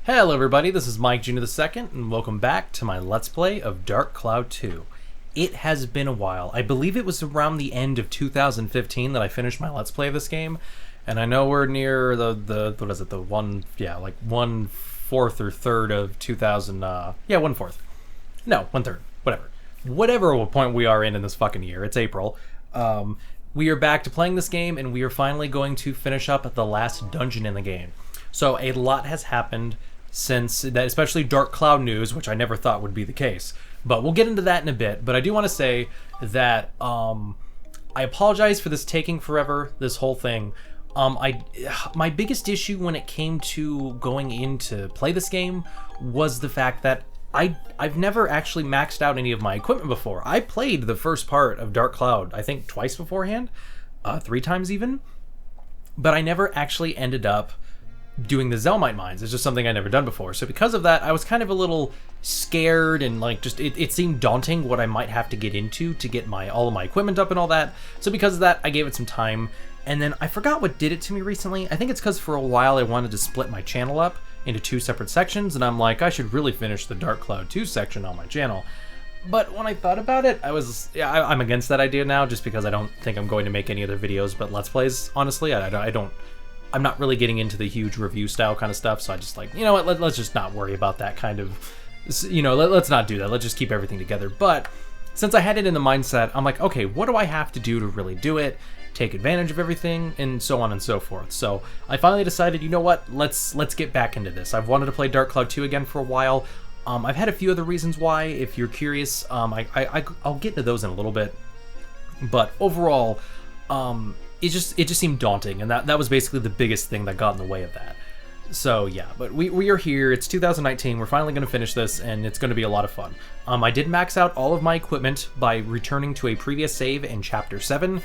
Hello everybody, this is Mike Jr. II, and welcome back to my Let's Play of Dark Cloud 2. It has been a while. I believe it was around the end of 2015 that I finished my Let's Play of this game, and I know we're near the what is it, like 1/4 or third of 2000, 1/4. No, 1/3, whatever. Whatever point we are in this fucking year, it's April. We are back to playing this game, and we are finally going to finish up the last dungeon in the game. So a lot has happened since that, especially Dark Cloud news, which I never thought would be the case. But we'll get into that in a bit. But I do want to say that I apologize for this taking forever, this whole thing. My biggest issue when it came to going in to play this game was the fact that I've never actually maxed out any of my equipment before. I played the first part of Dark Cloud, I think twice beforehand, 3 times even, but I never actually ended up doing the Zelmite mines. It's just something I'd never done before. So because of that, I was kind of a little scared, and like just it seemed daunting what I might have to get into to get all of my equipment up and all that. So because of that, I gave it some time. And then I forgot what did it to me recently. I think it's because for a while I wanted to split my channel up into 2 separate sections, and I'm like, I should really finish the Dark Cloud 2 section on my channel. But when I thought about it, I'm against that idea now, just because I don't think I'm going to make any other videos but Let's Plays, honestly. I'm not really getting into the huge review style kind of stuff, so I just like, you know what, let's just not worry about that kind of, let's not do that. Let's just keep everything together. But since I had it in the mindset, I'm like, okay, what do I have to do to really do it, take advantage of everything, and so on and so forth. So I finally decided, you know what, let's get back into this. I've wanted to play Dark Cloud 2 again for a while. I've had a few other reasons why. If you're curious, I'll get into those in a little bit. But overall, it just seemed daunting, and that was basically the biggest thing that got in the way of that. So yeah, but we are here. It's 2019. We're finally going to finish this, and it's going to be a lot of fun. I did max out all of my equipment by returning to a previous save in Chapter 7,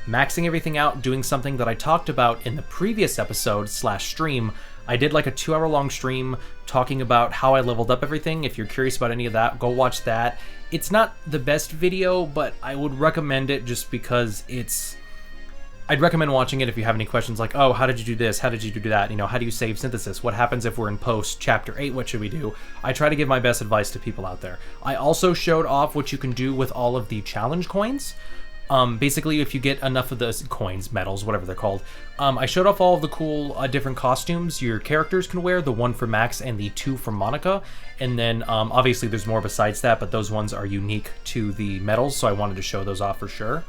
maxing everything out, doing something that I talked about in the previous episode / stream. I did like a 2-hour-long stream talking about how I leveled up everything. If you're curious about any of that, go watch that. It's not the best video, but I would recommend it just because I'd recommend watching it if you have any questions like, oh, how did you do this? How did you do that? How do you save synthesis? What happens if we're in post Chapter 8? What should we do? I try to give my best advice to people out there. I also showed off what you can do with all of the challenge coins. Basically, if you get enough of those coins, medals, whatever they're called, I showed off all of the cool different costumes your characters can wear, the 1 for Max and the 2 for Monica. And then, obviously, there's more besides that, but those ones are unique to the medals, so I wanted to show those off for sure.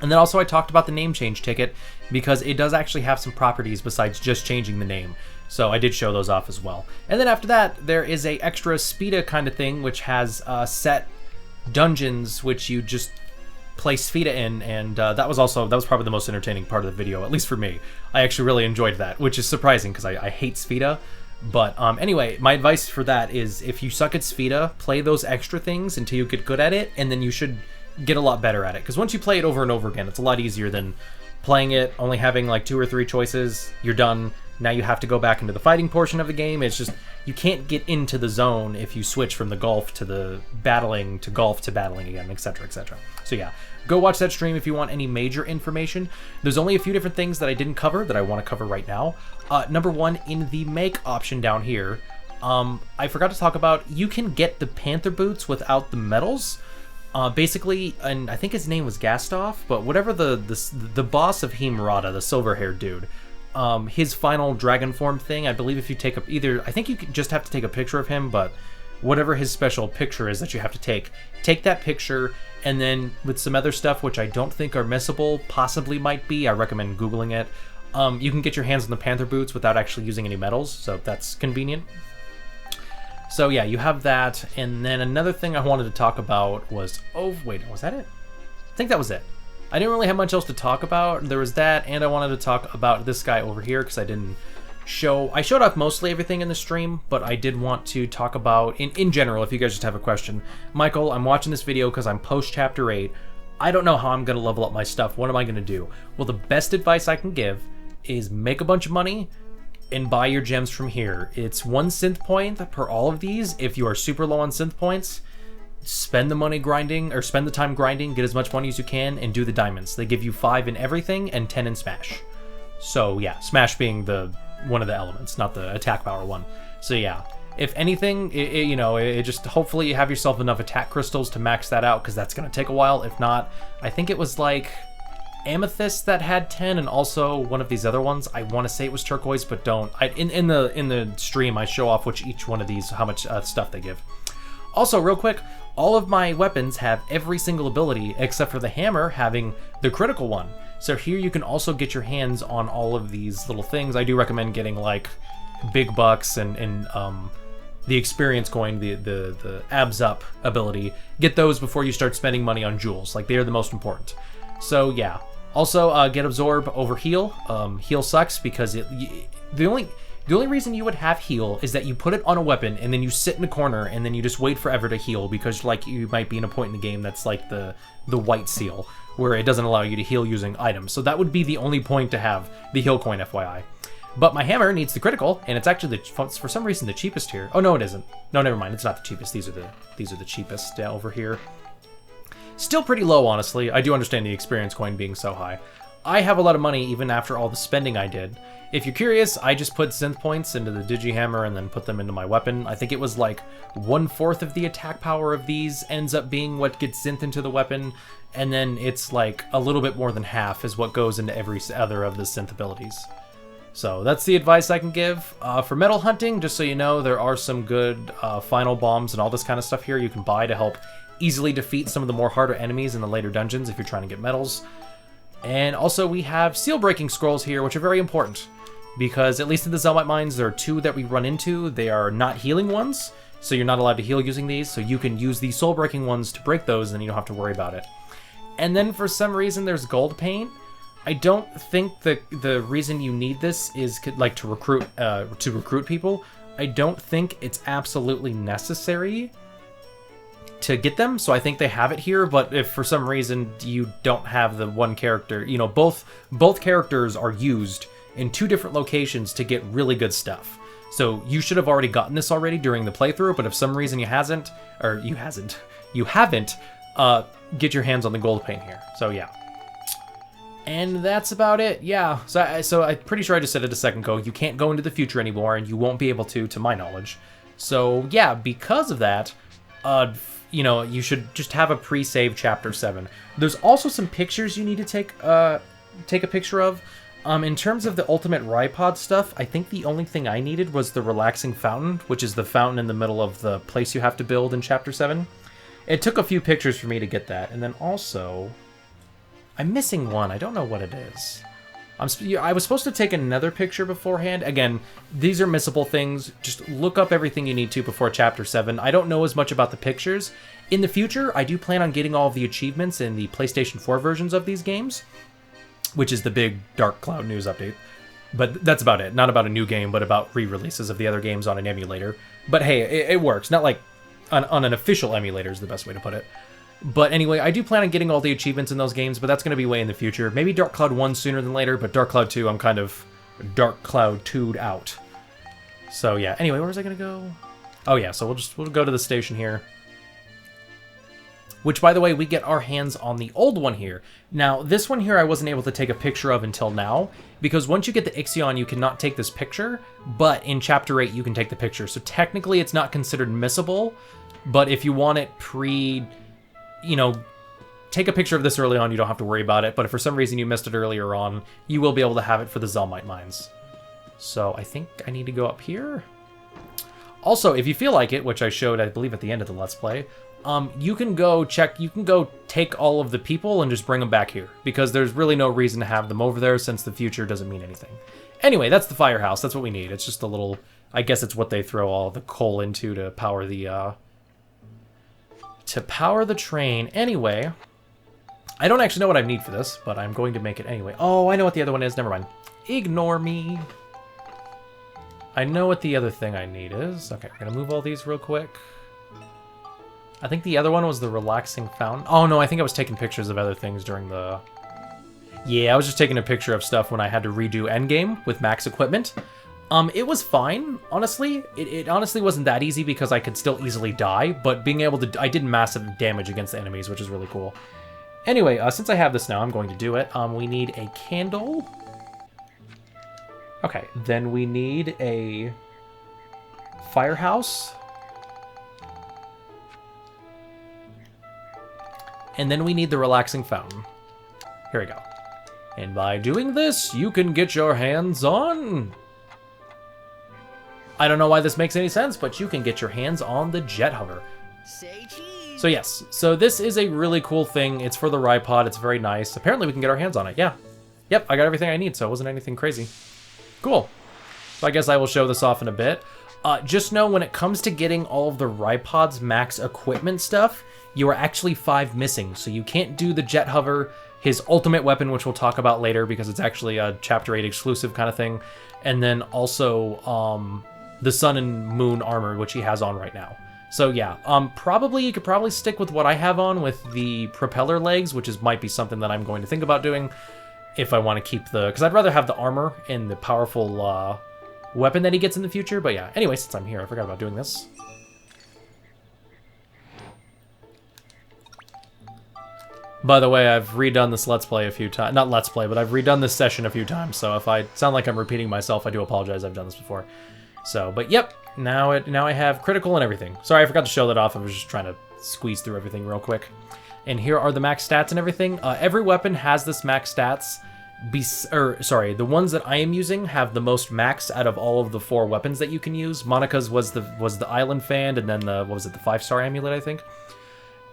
And then also I talked about the name change ticket, because it does actually have some properties besides just changing the name. So I did show those off as well. And then after that, there is a extra spheda kind of thing, which has set dungeons, which you just place spheda in, and that was probably the most entertaining part of the video, at least for me. I actually really enjoyed that, which is surprising because I hate spheda. But anyway, my advice for that is, if you suck at spheda, play those extra things until you get good at it, and then you should get a lot better at it. Because once you play it over and over again, it's a lot easier than playing it, only having like 2 or 3 choices, you're done. Now you have to go back into the fighting portion of the game. It's just, you can't get into the zone if you switch from the golf to the battling to golf to battling again, etc., etc. So yeah, go watch that stream if you want any major information. There's only a few different things that I didn't cover that I want to cover right now. Number 1, in the make option down here, I forgot to talk about, you can get the Panther boots without the medals. Basically, and I think his name was Gastov, but whatever the boss of Himrata, the silver-haired dude, his final dragon form thing, I believe if you take I think you just have to take a picture of him, but whatever his special picture is that you have to take that picture, and then with some other stuff which I don't think are missable, possibly might be, I recommend Googling it, you can get your hands on the Panther boots without actually using any medals, so that's convenient. So yeah, you have that, and then another thing I wanted to talk about was, oh wait, was that it? I think that was it. I didn't really have much else to talk about. There was that, and I wanted to talk about this guy over here, because I showed off mostly everything in the stream, but I did want to talk about, in general, if you guys just have a question. Michael, I'm watching this video because I'm post Chapter 8. I don't know how I'm going to level up my stuff. What am I going to do? Well, the best advice I can give is make a bunch of money and buy your gems from here. It's 1 synth point per all of these. If you are super low on synth points, spend the money grinding, or spend the time grinding, get as much money as you can, and do the diamonds. They give you 5 in everything and 10 in Smash. So yeah, Smash being one of the elements, not the attack power one. So yeah, if anything, you know, it just hopefully you have yourself enough attack crystals to max that out, because that's going to take a while. If not, I think it was like amethyst that had 10, and also one of these other ones. I want to say it was turquoise, but don't. In the stream I show off each one of these, how much stuff they give. Also, real quick, all of my weapons have every single ability except for the hammer having the critical one. So here you can also get your hands on all of these little things. I do recommend getting like big bucks and the experience coin, the abs up ability. Get those before you start spending money on jewels. Like, they are the most important. So yeah. Also, get absorb over heal. Heal sucks because the only reason you would have heal is that you put it on a weapon and then you sit in a corner and then you just wait forever to heal, because like you might be in a point in the game that's like the white seal where it doesn't allow you to heal using items. So that would be the only point to have the heal coin, FYI. But my hammer needs the critical, and it's actually for some reason the cheapest here. Oh no, it isn't. No, never mind. It's not the cheapest. These are the cheapest over here. Still pretty low, honestly. I do understand the experience coin being so high. I have a lot of money even after all the spending I did. If you're curious, I just put synth points into the digihammer and then put them into my weapon. I think it was like 1/4 of the attack power of these ends up being what gets synth into the weapon, and then it's like a little bit more than half is what goes into every other of the synth abilities. So that's the advice I can give. For metal hunting, just so you know, there are some good final bombs and all this kind of stuff here you can buy to help easily defeat some of the more harder enemies in the later dungeons if you're trying to get medals. And also we have seal breaking scrolls here, which are very important, because at least in the Zelmite mines, there are 2 that we run into. They are not healing ones, so you're not allowed to heal using these, so you can use the soul breaking ones to break those, and you don't have to worry about it. And then for some reason there's gold paint. I don't think the reason you need this is like to recruit people. I don't think it's absolutely necessary to get them, so I think they have it here. But if for some reason you don't have the one character, you know, both characters are used in 2 different locations to get really good stuff. So you should have already gotten this already during the playthrough, but if some reason you haven't, get your hands on the gold paint here. So yeah. And that's about it, yeah. So I'm pretty sure I just said it a second ago. You can't go into the future anymore, and you won't be able to my knowledge. So yeah, because of that, you know, you should just have a pre-save Chapter 7. There's also some pictures you need to take a picture of. In terms of the ultimate Ripod stuff, I think the only thing I needed was the relaxing fountain, which is the fountain in the middle of the place you have to build in Chapter 7. It took a few pictures for me to get that, and then also I'm missing one. I don't know what it is. I was supposed to take another picture beforehand. Again, these are missable things. Just look up everything you need to before Chapter 7. I don't know as much about the pictures. In the future, I do plan on getting all of the achievements in the PlayStation 4 versions of these games, which is the big Dark Cloud news update. But that's about it. Not about a new game, but about re-releases of the other games on an emulator. But hey, it works. Not like on an official emulator is the best way to put it. But anyway, I do plan on getting all the achievements in those games, but that's going to be way in the future. Maybe Dark Cloud 1 sooner than later, but Dark Cloud 2, I'm kind of Dark Cloud 2'd out. So yeah, anyway, where was I going to go? Oh yeah, so we'll go to the station here. Which, by the way, we get our hands on the old one here. Now, this one here I wasn't able to take a picture of until now, because once you get the Ixion, you cannot take this picture, but in Chapter 8 you can take the picture. So technically it's not considered missable, but if you want it you know, take a picture of this early on, you don't have to worry about it, but if for some reason you missed it earlier on, you will be able to have it for the Zelmite mines. So I think I need to go up here. Also, if you feel like it, which I showed, I believe, at the end of the Let's Play, you can go take all of the people and just bring them back here, because there's really no reason to have them over there since the future doesn't mean anything. Anyway, that's the firehouse. That's what we need. It's just a little, I guess it's what they throw all the coal into to power the, train. Anyway, I don't actually know what I need for this, but I'm going to make it anyway. Oh, I know what the other one is. Never mind. Ignore me. I know what the other thing I need is. Okay, we're going to move all these real quick. I think the other one was the relaxing fountain. Oh, no, I think I was taking pictures of other things during the... Yeah, I was just taking a picture of stuff when I had to redo Endgame with max equipment. It was fine, honestly. It honestly wasn't that easy because I could still easily die, but being able to... I did massive damage against the enemies, which is really cool. Anyway, since I have this now, I'm going to do it. We need a candle. Okay, then we need a firehouse. And then we need the relaxing fountain. Here we go. And by doing this, you can get your hands on... I don't know why this makes any sense, but you can get your hands on the jet hover. Say cheese. So yes, so this is a really cool thing. It's for the Ripod. It's very nice. Apparently we can get our hands on it. Yeah. Yep, I got everything I need, so it wasn't anything crazy. Cool. So I guess I will show this off in a bit. Just know when it comes to getting all of the Ripod's max equipment stuff, you are actually 5 missing. So you can't do the jet hover, his ultimate weapon, which we'll talk about later because it's actually a Chapter 8 exclusive kind of thing. And then also the sun and moon armor, which he has on right now. So yeah, probably you could probably stick with what I have on with the propeller legs, which might be something that I'm going to think about doing if I want to keep the... Because I'd rather have the armor and the powerful weapon that he gets in the future. But yeah, anyway, since I'm here, I forgot about doing this. By the way, I've redone this Let's Play a few times. Not Let's Play, but I've redone this session a few times. So if I sound like I'm repeating myself, I do apologize. I've done this before. So, but yep, now I have critical and everything. Sorry, I forgot to show that off. I was just trying to squeeze through everything real quick. And here are the max stats and everything. Every weapon has this max stats. The ones that I am using have the most max out of all of the 4 weapons that you can use. Monica's was the Island Fan, and then the, what was it, the 5-star amulet, I think?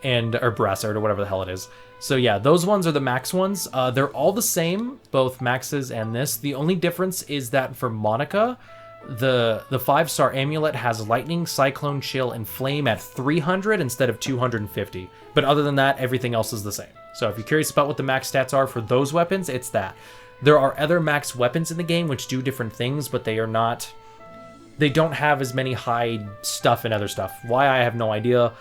And, or brassard, or whatever the hell it is. So yeah, those ones are the max ones. They're all the same, both maxes and this. The only difference is that for Monica, the 5-star amulet has lightning, cyclone, chill, and flame at 300 instead of 250. But other than that, everything else is the same. So if you're curious about what the max stats are for those weapons, it's that. There are other max weapons in the game which do different things, but they are not... They don't have as many high stuff and other stuff. Why, I have no idea.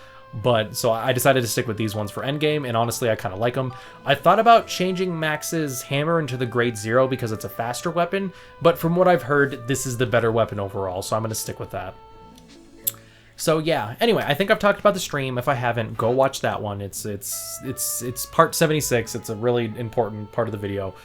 But so I decided to stick with these ones for endgame, and honestly, I kind of like them. I thought about changing Max's hammer into the grade 0 because it's a faster weapon, but from what I've heard, this is the better weapon overall, so I'm going to stick with that. So yeah, anyway, I think I've talked about the stream. If I haven't, go watch that one. It's part 76. It's a really important part of the video.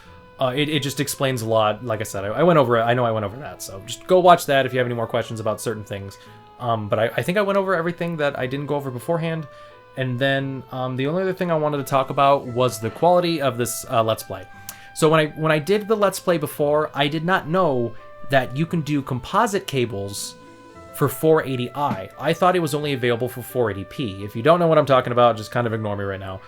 It just explains a lot. Like I said, I went over it. I know I went over that, so just go watch that if you have any more questions about certain things. But I think I went over everything that I didn't go over beforehand. And then the only other thing I wanted to talk about was the quality of this Let's Play. So when I did the Let's Play before, I did not know that you can do composite cables for 480i. I thought it was only available for 480p. If you don't know what I'm talking about, just kind of ignore me right now.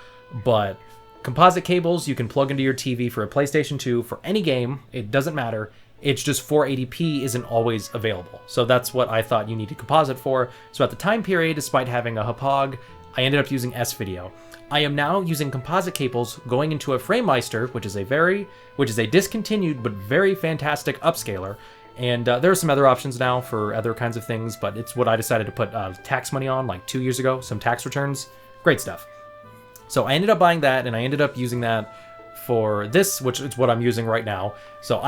But composite cables you can plug into your TV for a PlayStation 2 for any game. It doesn't matter. It's just 480p isn't always available. So that's what I thought you needed composite for. So at the time period, despite having a HPOG, I ended up using S-Video. I am now using composite cables going into a FrameMeister, which is a discontinued but very fantastic upscaler. And there are some other options now for other kinds of things, but it's what I decided to put tax money on like 2 years ago, some tax returns. Great stuff. So I ended up buying that, and I ended up using that for this, which is what I'm using right now. So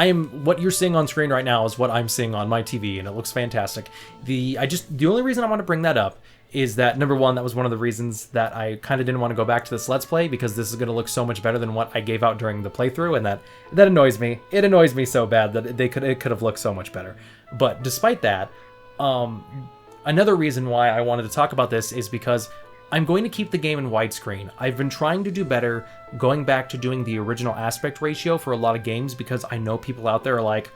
what you're seeing on screen right now is what I'm seeing on my TV, and it looks fantastic. The only reason I want to bring that up is that, number one, that was one of the reasons that I kind of didn't want to go back to this Let's Play, because this is going to look so much better than what I gave out during the playthrough, and that annoys me. It annoys me so bad that it could have looked so much better. But despite that, another reason why I wanted to talk about this is because I'm going to keep the game in widescreen. I've been trying to do better going back to doing the original aspect ratio for a lot of games, because I know people out there are like,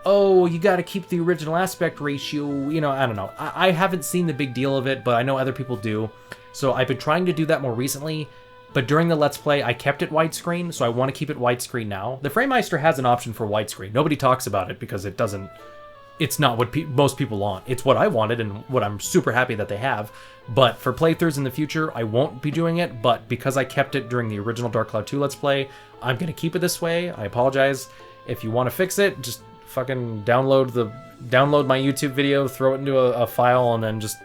oh, you got to keep the original aspect ratio. You know, I don't know. I haven't seen the big deal of it, but I know other people do. So I've been trying to do that more recently, but during the Let's Play, I kept it widescreen, so I want to keep it widescreen now. The FrameMeister has an option for widescreen. Nobody talks about it because it's not what most people want. It's what I wanted and what I'm super happy that they have. But for playthroughs in the future, I won't be doing it. But because I kept it during the original Dark Cloud 2 Let's Play, I'm going to keep it this way. I apologize. If you want to fix it, just fucking download my YouTube video, throw it into a file, and then just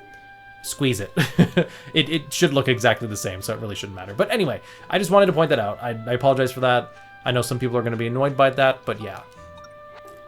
squeeze it. It should look exactly the same, so it really shouldn't matter. But anyway, I just wanted to point that out. I apologize for that. I know some people are going to be annoyed by that, but yeah.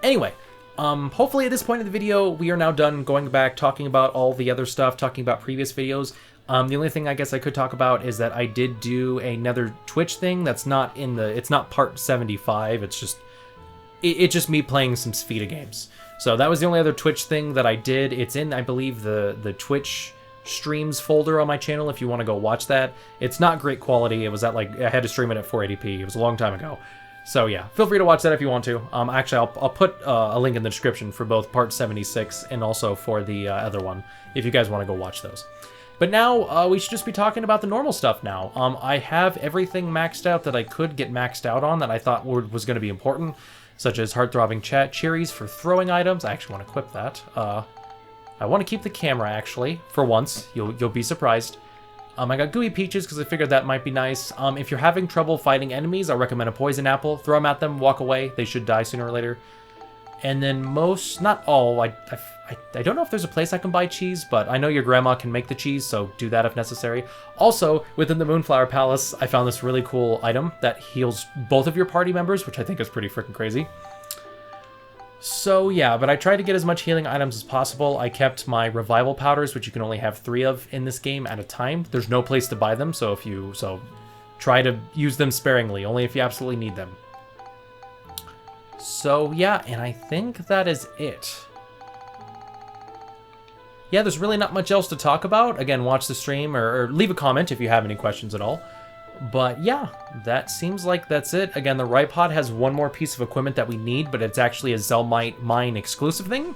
Anyway. Hopefully at this point in the video, we are now done going back, talking about all the other stuff, talking about previous videos. The only thing I guess I could talk about is that I did do another Twitch thing that's it's not part 75, it's just me playing some spheda games. So that was the only other Twitch thing that I did. It's in, I believe, the Twitch streams folder on my channel if you want to go watch that. It's not great quality. It was at like, I had to stream it at 480p. It was a long time ago. So yeah, feel free to watch that if you want to. Actually, I'll put a link in the description for both part 76 and also for the other one, if you guys want to go watch those. But now, we should just be talking about the normal stuff now. I have everything maxed out that I could get maxed out on that I thought was going to be important, such as heart-throbbing cherries for throwing items. I actually want to equip that. I want to keep the camera, actually, for once. You'll be surprised. I got gooey peaches because I figured that might be nice. If you're having trouble fighting enemies, I recommend a poison apple. Throw them at them, walk away. They should die sooner or later. And then most, not all, I don't know if there's a place I can buy cheese, but I know your grandma can make the cheese, so do that if necessary. Also, within the Moonflower Palace, I found this really cool item that heals both of your party members, which I think is pretty freaking crazy. So yeah, but I tried to get as much healing items as possible. I kept my revival powders, which you can only have 3 of in this game at a time. There's no place to buy them, so try to use them sparingly, only if you absolutely need them. So yeah, and I think that is it. Yeah, there's really not much else to talk about. Again, watch the stream or leave a comment if you have any questions at all. But yeah, that seems like that's it. Again, the right pod has one more piece of equipment that we need, but it's actually a Zelmite Mine exclusive thing.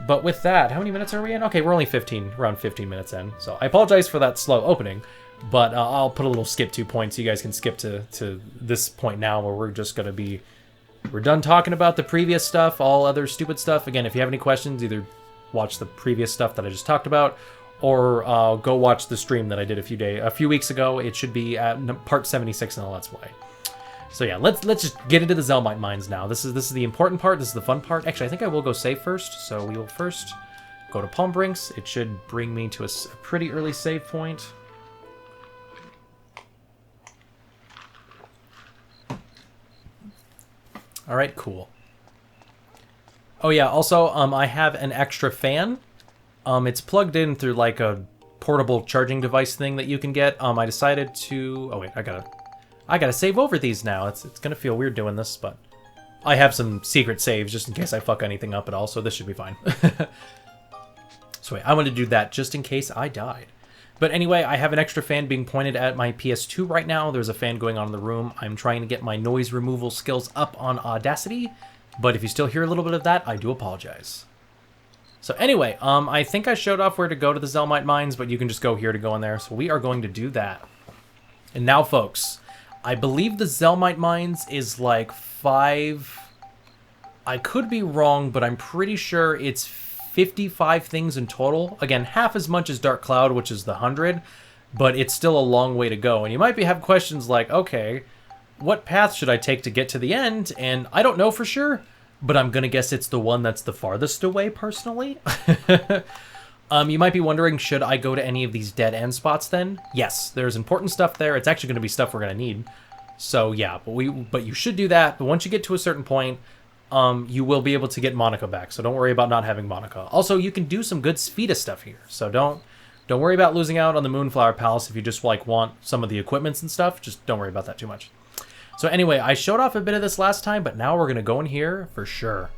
But with that, how many minutes are we in? Okay, we're only around 15 minutes in. So I apologize for that slow opening, but I'll put a little skip to point so you guys can skip to this point now where we're just going to be... We're done talking about the previous stuff, all other stupid stuff. Again, if you have any questions, either watch the previous stuff that I just talked about, or go watch the stream that I did a few weeks ago. It should be at part 76 in the Let's Play. So yeah, let's just get into the Zelmite mines now. This is the important part. This is the fun part. Actually, I think I will go save first. So we will first go to Palm Brinks. It should bring me to a pretty early save point. All right, cool. Oh yeah, also I have an extra fan. It's plugged in through like a portable charging device thing that you can get. I decided to... Oh wait, I gotta save over these now. It's gonna feel weird doing this, but I have some secret saves just in case I fuck anything up at all, so this should be fine. So wait, I want to do that just in case I died. But anyway, I have an extra fan being pointed at my PS2 right now. There's a fan going on in the room. I'm trying to get my noise removal skills up on Audacity, but if you still hear a little bit of that, I do apologize. So anyway, I think I showed off where to go to the Zelmite mines, but you can just go here to go in there. So we are going to do that. And now, folks, I believe the Zelmite mines is like 5... I could be wrong, but I'm pretty sure it's 55 things in total. Again, half as much as Dark Cloud, which is the 100, but it's still a long way to go. And you might have questions like, okay, what path should I take to get to the end? And I don't know for sure, but I'm gonna guess it's the one that's the farthest away, personally. You might be wondering, should I go to any of these dead end spots then? Yes, there's important stuff there. It's actually gonna be stuff we're gonna need. So yeah, but you should do that. But once you get to a certain point, you will be able to get Monica back. So don't worry about not having Monica. Also, you can do some good spheda stuff here. So don't worry about losing out on the Moonflower Palace if you just like want some of the equipments and stuff. Just don't worry about that too much. So anyway, I showed off a bit of this last time, but now we're going to go in here for sure.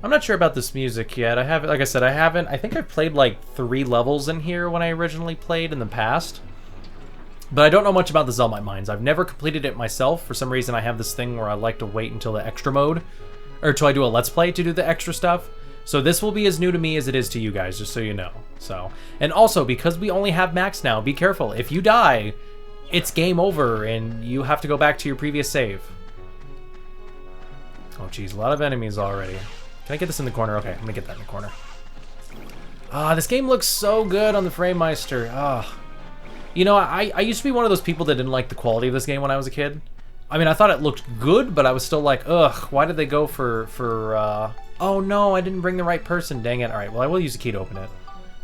I'm not sure about this music yet. I haven't, like I said, I think I've played like 3 levels in here when I originally played in the past. But I don't know much about the Zelmite mines. I've never completed it myself. For some reason, I have this thing where I like to wait until the extra mode, or until I do a Let's Play to do the extra stuff. So this will be as new to me as it is to you guys, just so you know. So, and also, because we only have max now, be careful. If you die, it's game over, and you have to go back to your previous save. Oh, geez, a lot of enemies already. Can I get this in the corner? Okay, I'm gonna get that in the corner. This game looks so good on the FrameMeister. You know, I used to be one of those people that didn't like the quality of this game when I was a kid. I mean, I thought it looked good, but I was still like, ugh, why did they go for oh no, I didn't bring the right person, dang it. Alright, well, I will use a key to open it.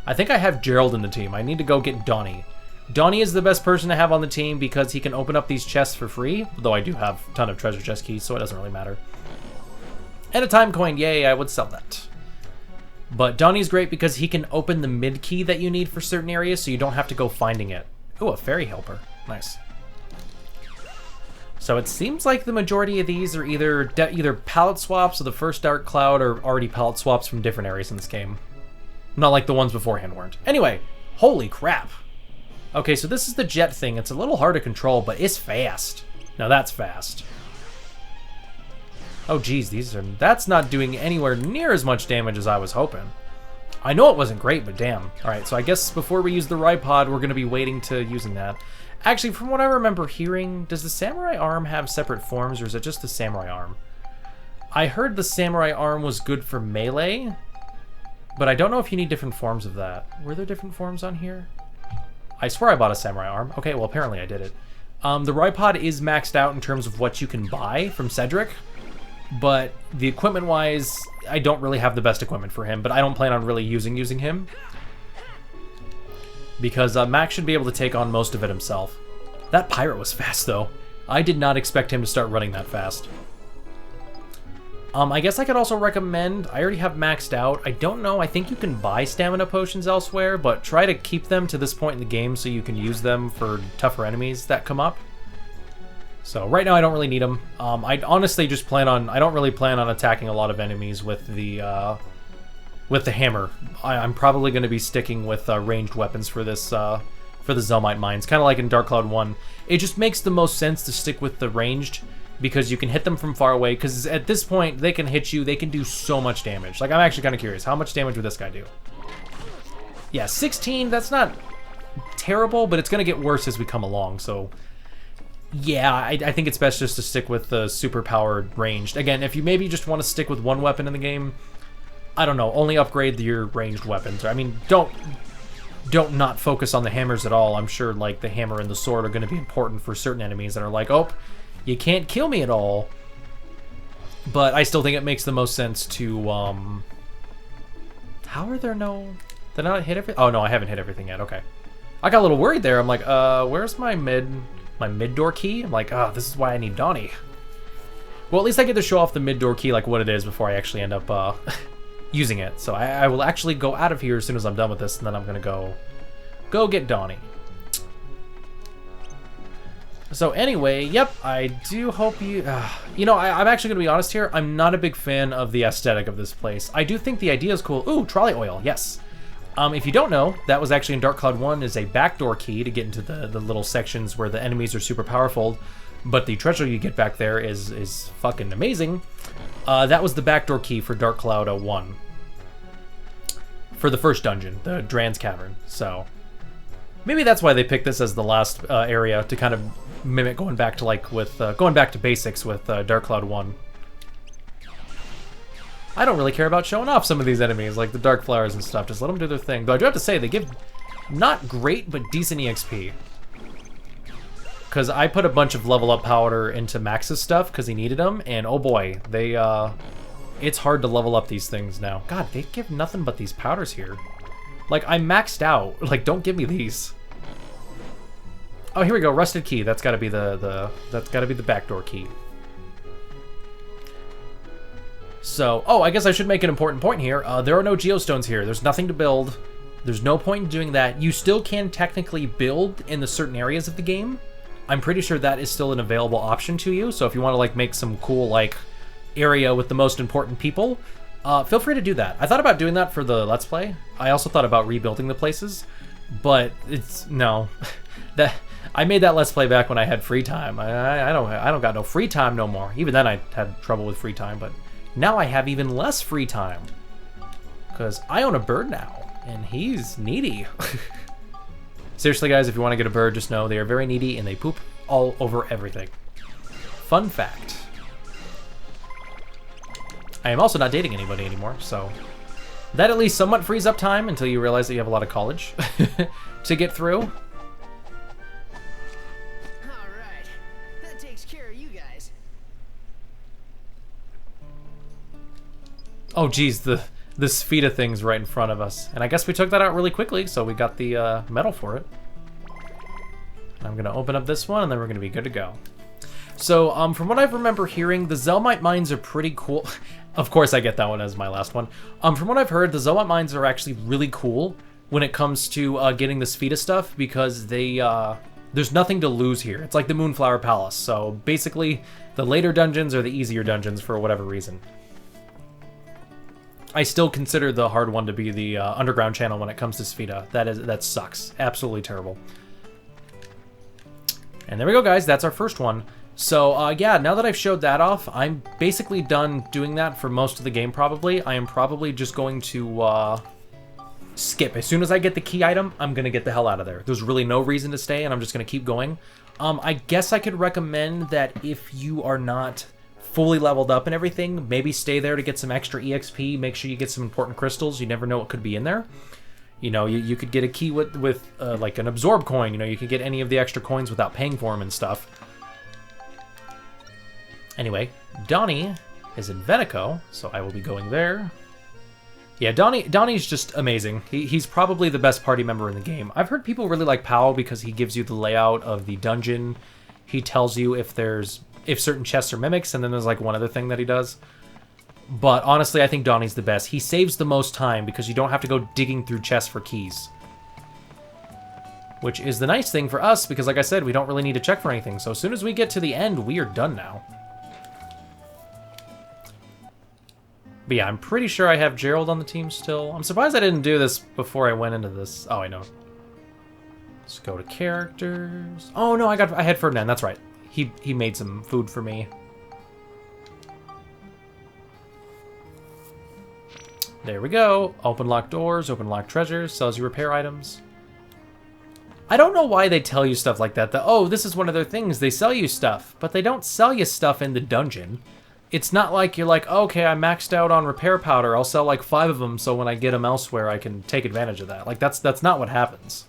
I think I have Gerald in the team. I need to go get Donnie. Donnie is the best person to have on the team because he can open up these chests for free, though I do have a ton of treasure chest keys, so it doesn't really matter. And a time coin, yay, I would sell that. But Donnie's great because he can open the mid key that you need for certain areas, so you don't have to go finding it. Ooh, a fairy helper. Nice. So it seems like the majority of these are either palette swaps of the first Dark Cloud or already palette swaps from different areas in this game. Not like the ones beforehand weren't. Anyway, holy crap. Okay, so this is the jet thing. It's a little hard to control, but it's fast. Now that's fast. Oh geez, that's not doing anywhere near as much damage as I was hoping. I know it wasn't great, but damn. Alright, so I guess before we use the Ripod, we're going to be waiting to using that. Actually, from what I remember hearing, does the Samurai Arm have separate forms, or is it just the Samurai Arm? I heard the Samurai Arm was good for melee, but I don't know if you need different forms of that. Were there different forms on here? I swear I bought a Samurai Arm. Okay, well apparently I did it. The Ripod is maxed out in terms of what you can buy from Cedric, but the equipment-wise, I don't really have the best equipment for him, but I don't plan on really using him. Because Max should be able to take on most of it himself. That pirate was fast, though. I did not expect him to start running that fast. I guess I could also recommend, I already have maxed out. I don't know, I think you can buy stamina potions elsewhere, but try to keep them to this point in the game so you can use them for tougher enemies that come up. So right now I don't really need them. I honestly just I don't really plan on attacking a lot of enemies with the hammer. I'm probably going to be sticking with ranged weapons for this, for the Zelmite Mines. Kind of like in Dark Cloud 1. It just makes the most sense to stick with the ranged, because you can hit them from far away, because at this point, they can hit you, they can do so much damage. Like, I'm actually kind of curious, how much damage would this guy do? Yeah, 16, that's not terrible, but it's going to get worse as we come along, so... Yeah, I think it's best just to stick with the super-powered ranged. Again, if you maybe just want to stick with one weapon in the game, I don't know, only upgrade your ranged weapons. I mean, don't not focus on the hammers at all. I'm sure, like, the hammer and the sword are going to be important for certain enemies that are like, oh, you can't kill me at all. But I still think it makes the most sense to, How are there no... Did I not hit everything? Oh, no, I haven't hit everything yet. Okay. I got a little worried there. I'm like, where's my mid-door key? I'm like, this is why I need Donnie. Well, at least I get to show off the mid-door key, like what it is, before I actually end up, using it. So I will actually go out of here as soon as I'm done with this, and then I'm gonna go get Donnie. So anyway, yep, I do hope you... you know, I'm actually going to be honest here. I'm not a big fan of the aesthetic of this place. I do think the idea is cool. Ooh, trolley oil, yes. If you don't know, that was actually in Dark Cloud 1 is a backdoor key to get into the little sections where the enemies are super powerful. But the treasure you get back there is fucking amazing. That was the backdoor key for Dark Cloud 1. For the first dungeon, the Dran's Cavern. So... maybe that's why they picked this as the last area to kind of mimic going back to going back to basics with Dark Cloud 1. I don't really care about showing off some of these enemies, like the Dark Flowers and stuff. Just let them do their thing. Though I do have to say, they give not great, but decent EXP. Because I put a bunch of level up powder into Max's stuff because he needed them, and oh boy, it's hard to level up these things now. God, they give nothing but these powders here. Like, I'm maxed out. Like, don't give me these. Oh, here we go. Rusted key. That's got to be that's got to be the backdoor key. So, oh, I guess I should make an important point here. There are no geostones here. There's nothing to build. There's no point in doing that. You still can technically build in the certain areas of the game. I'm pretty sure that is still an available option to you. So if you want to, like, make some cool, like, area with the most important people, feel free to do that. I thought about doing that for the Let's Play. I also thought about rebuilding the places, but no. I made that Let's Play back when I had free time. I don't got no free time no more. Even then I had trouble with free time, but now I have even less free time. Because I own a bird now, and he's needy. Seriously, guys, if you want to get a bird, just know they are very needy and they poop all over everything. Fun fact. I am also not dating anybody anymore, so that at least somewhat frees up time until you realize that you have a lot of college to get through. All right, that takes care of you guys. Oh, geez, the spheda thing's right in front of us, and I guess we took that out really quickly, so we got the medal for it. I'm gonna open up this one, and then we're gonna be good to go. So, from what I remember hearing, the Zelmite Mines are pretty cool. Of course, I get that one as my last one. From what I've heard, the Zelmite Mines are actually really cool when it comes to getting the spheda stuff, because they there's nothing to lose here. It's like the Moonflower Palace. So basically, the later dungeons are the easier dungeons for whatever reason. I still consider the hard one to be the underground channel when it comes to spheda. That sucks. Absolutely terrible. And there we go, guys. That's our first one. So, yeah, now that I've showed that off, I'm basically done doing that for most of the game, probably. I am probably just going to skip. As soon as I get the key item, I'm going to get the hell out of there. There's really no reason to stay, and I'm just going to keep going. I guess I could recommend that if you are not fully leveled up and everything, maybe stay there to get some extra EXP. Make sure you get some important crystals. You never know what could be in there. You know, you could get a key with like an absorb coin. You know, you can get any of the extra coins without paying for them and stuff. Anyway, Donnie is in Venico, so I will be going there. Yeah, Donnie's just amazing. He's probably the best party member in the game. I've heard people really like Powell because he gives you the layout of the dungeon. He tells you if certain chests are mimics, and then there's like one other thing that he does. But honestly, I think Donnie's the best. He saves the most time because you don't have to go digging through chests for keys. Which is the nice thing for us because, like I said, we don't really need to check for anything. So as soon as we get to the end, we are done now. But yeah, I'm pretty sure I have Gerald on the team still. I'm surprised I didn't do this before I went into this. Oh, I know. Let's go to characters. Oh no, I had Ferdinand. That's right. He made some food for me. There we go. Open locked doors, open locked treasures, sells you repair items. I don't know why they tell you stuff like that. Oh, this is one of their things. They sell you stuff, but they don't sell you stuff in the dungeon. It's not like you're like, okay, I maxed out on repair powder. I'll sell like 5 of them so when I get them elsewhere, I can take advantage of that. Like, that's not what happens.